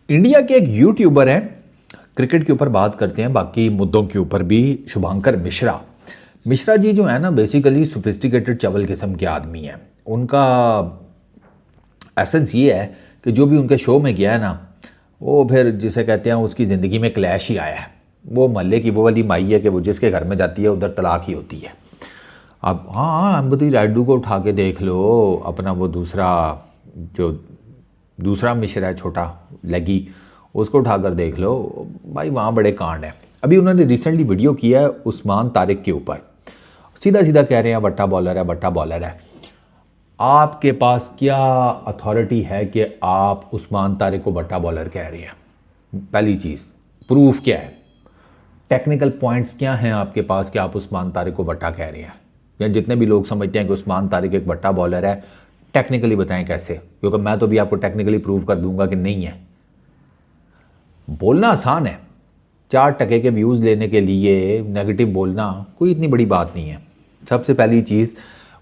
India के एक YouTuber हैं, क्रिकेट के ऊपर बात करते हैं, बाकी मुद्दों के ऊपर भी। शुभांकर मिश्रा मिश्रा जी जो है ना, बेसिकली सोफिस्टिकेटेड चवल किस्म के आदमी हैं। उनका एसेंस ये है कि जो भी उनके शो में गया है ना, वो फिर जिसे कहते हैं उसकी ज़िंदगी में क्लैश ही आया है। वो महल्ले की वो वाली माई है कि वो जिसके घर में जाती है उधर तलाक ही होती है। अब हाँ, अम्बती रायडू को उठा के देख लो, अपना वो दूसरा मिश्रा है छोटा लगी, उसको उठाकर देख लो भाई, वहाँ बड़े कांड हैं। अभी उन्होंने रिसेंटली वीडियो किया है उस्मान तारिक के ऊपर, सीधा सीधा कह रहे हैं बट्टा बॉलर है, बट्टा बॉलर है। आपके पास क्या अथॉरिटी है कि आप उस्मान तारिक को बट्टा बॉलर कह रहे हैं? पहली चीज़, प्रूफ क्या है? टेक्निकल पॉइंट्स क्या हैं आपके पास कि आप उस्मान तारिक को बट्टा कह रहे हैं? या जितने भी लोग समझते हैं कि उस्मान तारिक एक बट्टा बॉलर है, टेक्निकली बताएं कैसे, क्योंकि मैं तो भी आपको टेक्निकली प्रूव कर दूंगा कि नहीं है। बोलना आसान है, 4 टके के व्यूज़ लेने के लिए नेगेटिव बोलना कोई इतनी बड़ी बात नहीं है। सबसे पहली चीज़,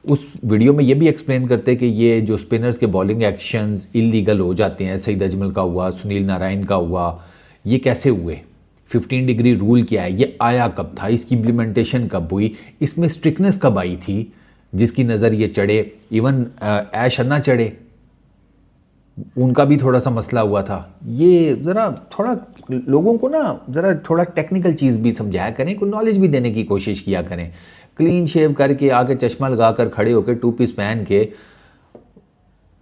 उस वीडियो में ये भी एक्सप्लेन करते कि ये जो स्पिनर्स के बॉलिंग एक्शंस इलीगल हो जाते हैं, सईद अजमल का हुआ, सुनील नारायण का हुआ, ये कैसे हुए? 15 डिग्री रूल क्या है? ये आया कब था? इसकी इम्प्लीमेंटेशन कब हुई? इसमें स्ट्रिक्टनेस कब आई थी जिसकी नज़र ये चढ़े? इवन ऐश अन्ना चढ़े, उनका भी थोड़ा सा मसला हुआ था। ये ज़रा थोड़ा लोगों को ना ज़रा थोड़ा टेक्निकल चीज़ भी समझाया करें, कोई नॉलेज भी देने की कोशिश किया करें। क्लीन शेव करके आके चश्मा लगा कर खड़े होकर 2 पीस पहन के,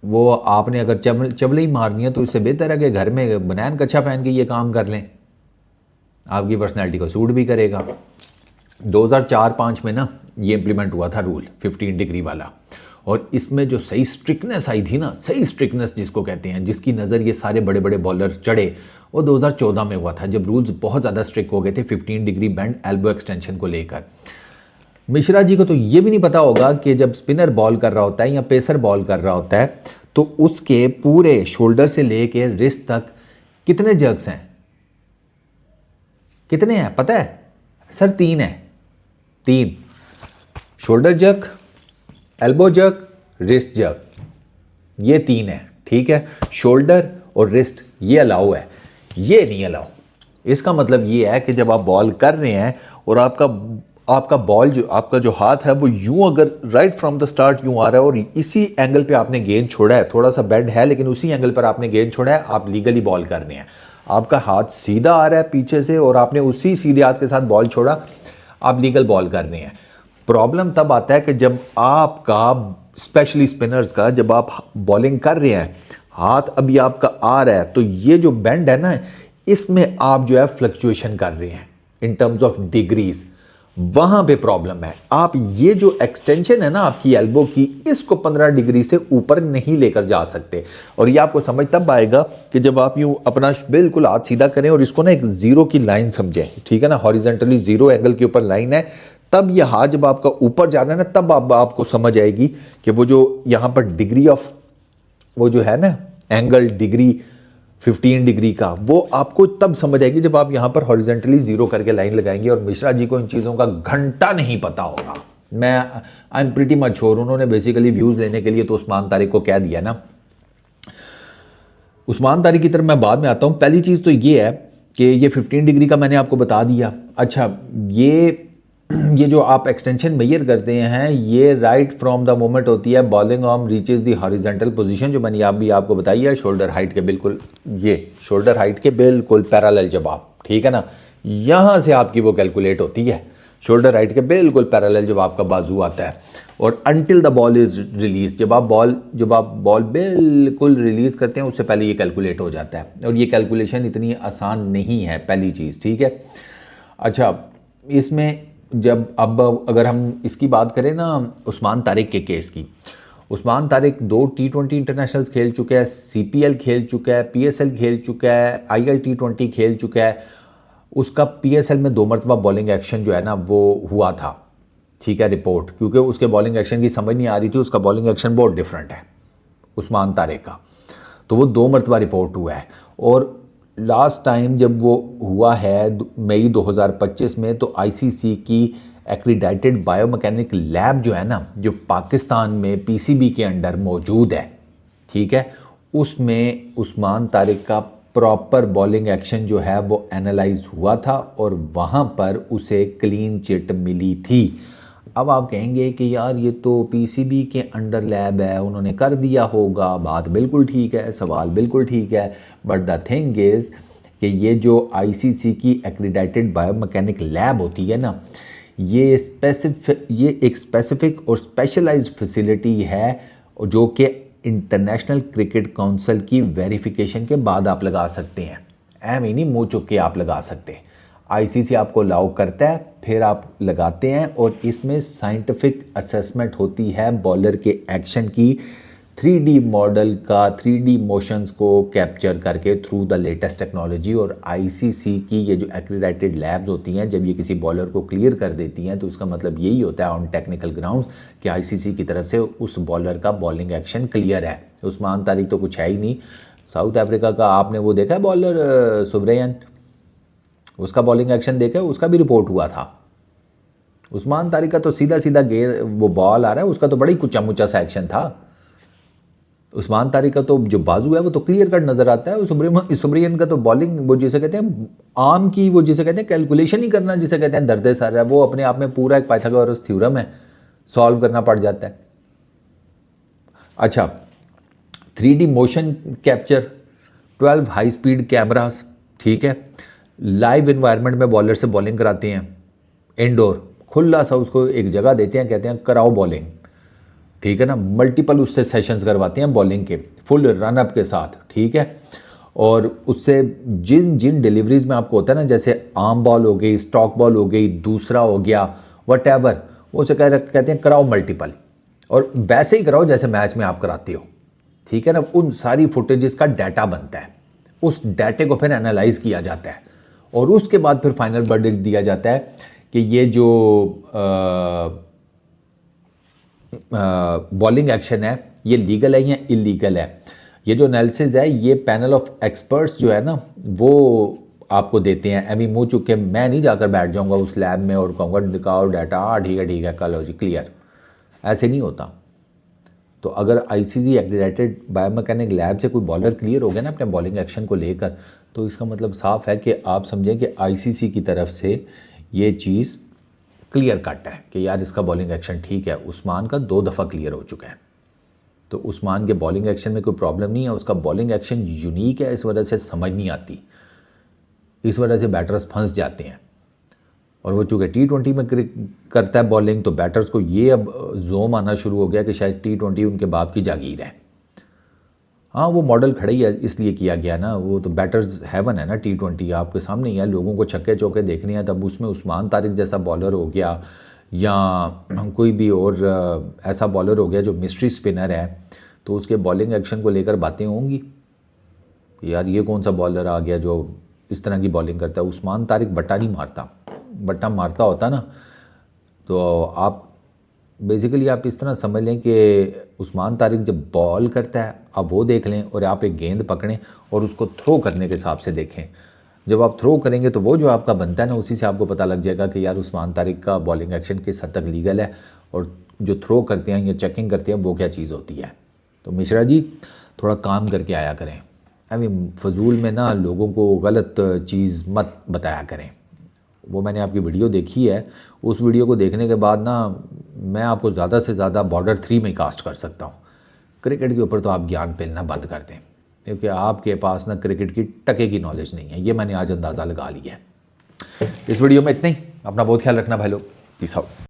वो आपने अगर चबले ही मारनी है तो इससे बेहतर है कि घर में बनैन कच्छा पहन के ये काम कर लें, आपकी पर्सनैलिटी को सूट भी करेगा। 2004-05 में ना ये इम्प्लीमेंट हुआ था रूल 15 डिग्री वाला, और इसमें जो सही स्ट्रिक्टनेस आई थी ना, सही स्ट्रिक्टनेस जिसको कहते हैं, जिसकी नज़र ये सारे बड़े बड़े बॉलर चढ़े, वो 2014 में हुआ था, जब रूल्स बहुत ज़्यादा स्ट्रिक्ट हो गए थे 15 डिग्री बैंड एल्बो एक्सटेंशन को लेकर। मिश्रा जी को तो ये भी नहीं पता होगा कि जब स्पिनर बॉल कर रहा होता है या पेसर बॉल कर रहा होता है तो उसके पूरे शोल्डर से लेके रिस्ट तक कितने जर्क्स हैं? कितने हैं पता है सर? 3 है। 3 shoulder jerk, elbow jerk, wrist jerk, ये 3 है। ठीक है, शोल्डर और रिस्ट ये अलाउ है, ये नहीं अलाउ। इसका मतलब ये है कि जब आप बॉल कर रहे हैं और आपका बॉल जो आपका जो हाथ है वो यूं अगर राइट फ्रॉम द स्टार्ट यूं आ रहा है और इसी एंगल पे आपने गेंद छोड़ा है, थोड़ा सा बेंड है लेकिन उसी एंगल पर आपने गेंद छोड़ा है, आप लीगली बॉल कर रहे हैं। आपका हाथ सीधा आ रहा है पीछे से और आपने उसी सीधे हाथ के साथ बॉल छोड़ा, आप लीगल बॉल कर रहे हैं। प्रॉब्लम तब आता है कि जब आपका, स्पेशली स्पिनर्स का, जब आप बॉलिंग कर रहे हैं, हाथ अभी आपका आ रहा है तो ये जो बेंड है ना, इसमें आप जो है फ्लक्चुएशन कर रहे हैं इन टर्म्स ऑफ डिग्रीज, वहां पे प्रॉब्लम है। आप ये जो एक्सटेंशन है ना आपकी एल्बो की, इसको 15 डिग्री से ऊपर नहीं लेकर जा सकते। और ये आपको समझ तब आएगा कि जब आप यूं अपना बिल्कुल हाथ सीधा करें और इसको ना एक जीरो की लाइन समझें, ठीक है ना, हॉरिजॉन्टली जीरो एंगल के ऊपर लाइन है, तब ये हाथ जब आपका ऊपर जाना है ना, तब आपको समझ आएगी कि वो जो यहाँ पर डिग्री ऑफ, वो जो है ना एंगल डिग्री 15 डिग्री का, वो आपको तब समझ आएगी जब आप यहाँ पर हॉरिजॉन्टली जीरो करके लाइन लगाएंगे। और मिश्रा जी को इन चीज़ों का घंटा नहीं पता होगा। I am pretty much sure उन्होंने बेसिकली व्यूज़ लेने के लिए तो उस्मान तारिक को कह दिया ना। उस्मान तारिक की तरफ मैं बाद में आता हूँ। पहली चीज़ तो ये है कि ये 15 डिग्री का मैंने आपको बता दिया। अच्छा, ये जो आप एक्सटेंशन मेजर करते हैं, ये राइट फ्रॉम द मोमेंट होती है bowling arm reaches the horizontal position, जो मैंने आप भी आपको बताई है, शोल्डर हाइट के बिल्कुल, ये शोल्डर हाइट के बिल्कुल पैरेलल जब आप, ठीक है ना, यहाँ से आपकी वो कैलकुलेट होती है, शोल्डर हाइट के बिल्कुल पैरेलल जब आपका बाजू आता है। और until the ball is release, जब आप बॉल बिल्कुल रिलीज करते हैं उससे पहले ये कैलकुलेट हो जाता है। और ये कैलकुलेशन इतनी आसान नहीं है, पहली चीज़, ठीक है। अच्छा, इसमें जब अब अगर हम इसकी बात करें ना उस्मान तारिक के केस की, उस्मान तारिक 2 T20 इंटरनेशनल्स खेल चुका है, CPL खेल चुका है, PSL खेल चुका है, IL T20 खेल चुका है। उसका PSL में 2 मरतबा बॉलिंग एक्शन जो है ना वो हुआ था, ठीक है, रिपोर्ट, क्योंकि उसके बॉलिंग एक्शन की समझ नहीं आ रही थी, उसका बॉलिंग एक्शन बहुत डिफरेंट है उस्मान तारिक का, तो वो 2 मरतबा रिपोर्ट हुआ है। और लास्ट टाइम जब वो हुआ है मई 2025 में, तो ICC की एक्रीडाइटेड बायोमैकेनिक लैब जो है ना, जो पाकिस्तान में PCB के अंडर मौजूद है, ठीक है, उसमें उस्मान तारिक का प्रॉपर बॉलिंग एक्शन जो है वो एनालाइज हुआ था और वहाँ पर उसे क्लीन चिट मिली थी। अब आप कहेंगे कि यार ये तो पीसीबी के अंडर लैब है, उन्होंने कर दिया होगा, बात बिल्कुल ठीक है, सवाल बिल्कुल ठीक है, बट द थिंग इज़ कि ये जो आईसीसी की एक्रीडेटेड बायोमैकेनिक लैब होती है ना, ये एक स्पेसिफिक और स्पेशलाइज्ड फैसिलिटी है जो कि इंटरनेशनल क्रिकेट काउंसिल की वेरिफिकेशन के बाद आप लगा सकते हैं। एम ही नहीं मुँह चुक के आप लगा सकते। आईसीसी आपको अलाउ करता है, फिर आप लगाते हैं और इसमें साइंटिफिक असेसमेंट होती है बॉलर के एक्शन की, 3D मॉडल का 3D मोशंस को कैप्चर करके थ्रू द लेटेस्ट टेक्नोलॉजी। और आईसीसी की ये जो एक्रीडेटेड लैब्स होती हैं, जब ये किसी बॉलर को क्लियर कर देती हैं तो उसका मतलब यही होता है ऑन टेक्निकल ग्राउंड्स कि आईसीसी की तरफ से उस बॉलर का बॉलिंग एक्शन क्लियर है। उस्मान तारिक तो कुछ है ही नहीं। साउथ अफ्रीका का आपने वो देखा है बॉलर सुब्रयन, उसका बॉलिंग एक्शन देखा है, उसका भी रिपोर्ट हुआ था। उस्मान तारिक का तो सीधा सीधा गेंद वो बॉल आ रहा है, उसका तो बड़ा ही कुचा मुचा सा एक्शन था। उस्मान तारिक का तो जो बाजू है वो तो क्लियर कट नज़र आता है। सुब्रयन का तो बॉलिंग वो जिसे कहते हैं आर्म की, वो जिसे कहते हैं कैलकुलेशन ही करना, जिसे कहते हैं दर्द सर है, वो अपने आप में पूरा एक पाइथागोरस थ्योरम है, सॉल्व करना पड़ जाता है। अच्छा, 3D motion capture, 12 high speed cameras, ठीक है, लाइव इन्वायरमेंट में बॉलर से बॉलिंग कराते हैं, इंडोर खुला सा उसको एक जगह देते हैं, कहते हैं कराओ बॉलिंग, ठीक है ना, मल्टीपल उससे सेशंस करवाते हैं बॉलिंग के फुल रनअप के साथ, ठीक है। और उससे जिन जिन डिलीवरीज में आपको होता है ना, जैसे आर्म बॉल हो गई, स्टॉक बॉल हो गई, दूसरा हो गया, वट वो उसे कहते हैं कराओ मल्टीपल, और वैसे ही कराओ जैसे मैच में आप कराते हो, ठीक है ना। उन सारी फुटेजेस का डाटा बनता है, उस डाटे को फिर एनालाइज किया जाता है और उसके बाद फिर फाइनल वर्डिक्ट दिया जाता है कि ये जो बॉलिंग एक्शन है ये लीगल है या इलीगल है। ये जो एनालिसिस है ये पैनल ऑफ एक्सपर्ट्स जो है ना वो आपको देते हैं। एमी मुँह चुक के मैं नहीं जाकर बैठ जाऊंगा उस लैब में और कहूँगा दिखाओ डाटा, हाँ ठीक है कल हो जी क्लियर, ऐसे नहीं होता। तो अगर आईसीसी एक्रीडेटेड बायोमैकेनिक लैब से कोई बॉलर क्लियर हो गया ना अपने बॉलिंग एक्शन को लेकर, तो इसका मतलब साफ है कि आप समझें कि आईसीसी की तरफ से ये चीज़ क्लियर कट है कि यार इसका बॉलिंग एक्शन ठीक है। उस्मान का 2 दफ़ा क्लियर हो चुका है, तो उस्मान के बॉलिंग एक्शन में कोई प्रॉब्लम नहीं है। उसका बॉलिंग एक्शन यूनिक है, इस वजह से समझ नहीं आती, इस वजह से बैटर्स फंस जाते हैं। और वो चूँकि T20 में करता है बॉलिंग, तो बैटर्स को ये अब जोम आना शुरू हो गया कि शायद T20 उनके बाप की जागीर है। हाँ वो मॉडल खड़ा ही है इसलिए किया गया ना, वो तो बैटर्स हेवन है ना T20 आपके सामने ही है, लोगों को छक्के चौके देखने हैं। तब उसमें उस्मान तारिक जैसा बॉलर हो गया या कोई भी और ऐसा बॉलर हो गया जो मिस्ट्री स्पिनर है, तो उसके बॉलिंग एक्शन को लेकर बातें होंगी कि यार ये कौन सा बॉलर आ गया जो इस तरह की बॉलिंग करता है। उस्मान तारिक बट्टा नहीं मारता, बट्टा मारता होता ना तो आप बेसिकली आप इस तरह समझ लें कि उस्मान तारिक जब बॉल करता है आप वो देख लें और आप एक गेंद पकड़ें और उसको थ्रो करने के हिसाब से देखें। जब आप थ्रो करेंगे तो वो जो आपका बनता है ना, उसी से आपको पता लग जाएगा कि यार उस्मान तारिक का बॉलिंग एक्शन किस हद तक लीगल है और जो थ्रो करते हैं या चेकिंग करते हैं वो क्या चीज़ होती है। तो मिश्रा जी थोड़ा काम करके आया करें, फजूल में ना लोगों को गलत चीज़ मत बताया करें। वो मैंने आपकी वीडियो देखी है, उस वीडियो को देखने के बाद ना मैं आपको ज़्यादा से ज़्यादा बॉर्डर 3 में कास्ट कर सकता हूँ। क्रिकेट के ऊपर तो आप ज्ञान पेलना बंद कर दें, क्योंकि आपके पास ना क्रिकेट की टके की नॉलेज नहीं है, ये मैंने आज अंदाज़ा लगा लिया है। इस वीडियो में इतना ही। अपना बहुत ख्याल रखना भाई लोग, पीस आउट।